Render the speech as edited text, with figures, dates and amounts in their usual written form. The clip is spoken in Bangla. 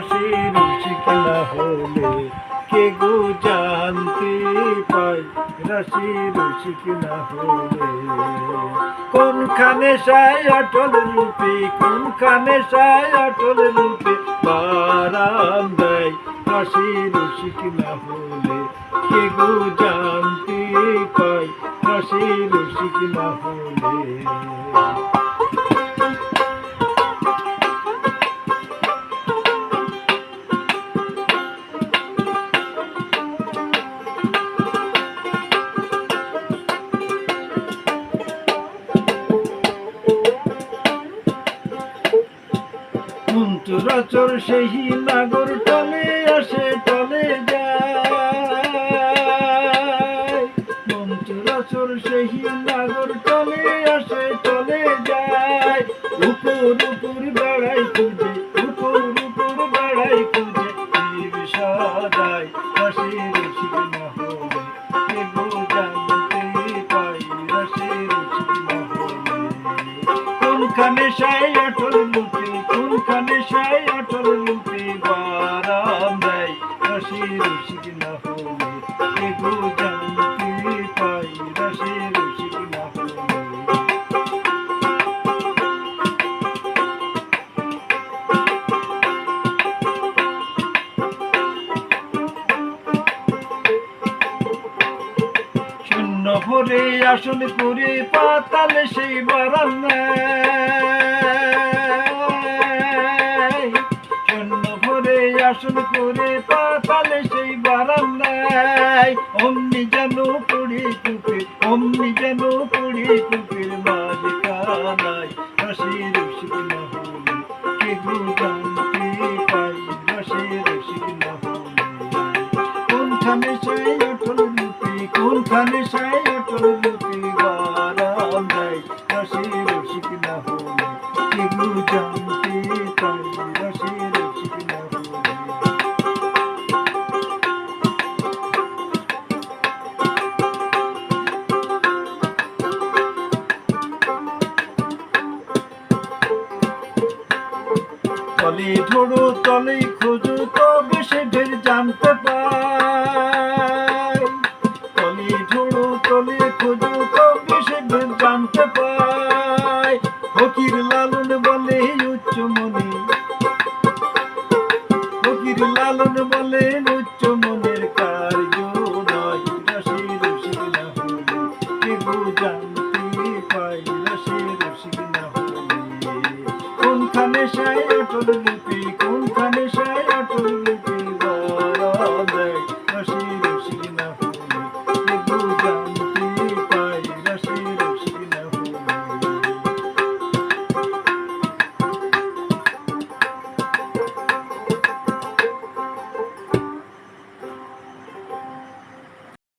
রসের রসিক না হলে কে গো জানতে পায় রসের রসিক না হলে। কোনখানে সায় অটল রূপে কোনখানে সায় অটল রূপে বারাম দেয় রসের রসিক না হলে কে গো জানতে পায় রসের রসিক না হলে। মন্ত্রচর সেই নাগর টলে আসে টলে যায় মন্ত্রচর সেই নাগর টলে আসে টলে যায়। উপর উপর বেড়াই খুঁজে উপর উপর বেড়াই খুঁজে জীব সদাই রসের রসিক না হলে কে গো জানতে পাই রসের রসিক না হলে। কোনখানে সাই অটল রূপে কোনখানে সাই অটল রূপে বারাম দেয় রসের রসিক না হলে কে গো জানতে পাই রসের রসিক না হলে। শূন্য ভরে আসন করে পাতালে সেই বারাম নেয় শূন্য ভরে আসন করে পাতালে সেই বারাম নেয়। অমনি যেন পড়ে কূপে অমনি যেন পড়ে কূপের মাঝে কানায় রসের রসিক না হলে কে গো জানতে পাই রসের রসিক না হলে। কোনখানে সেই অটল রূপে কোনখানে সেই অটল রূপে বারাম দেয় রসের রসিক না হলে কে গো জানতে পাই রসের রসিক না হলে। তলে ধরো তলে খোঁজো তবে সে ঢের জানতে পায় তলে ধরো তলে খোঁজো তবে সে ঢের জানতে পায়। ফকির লালন বলে উচ্চ মনে ফকির লালন বলে উচ্চ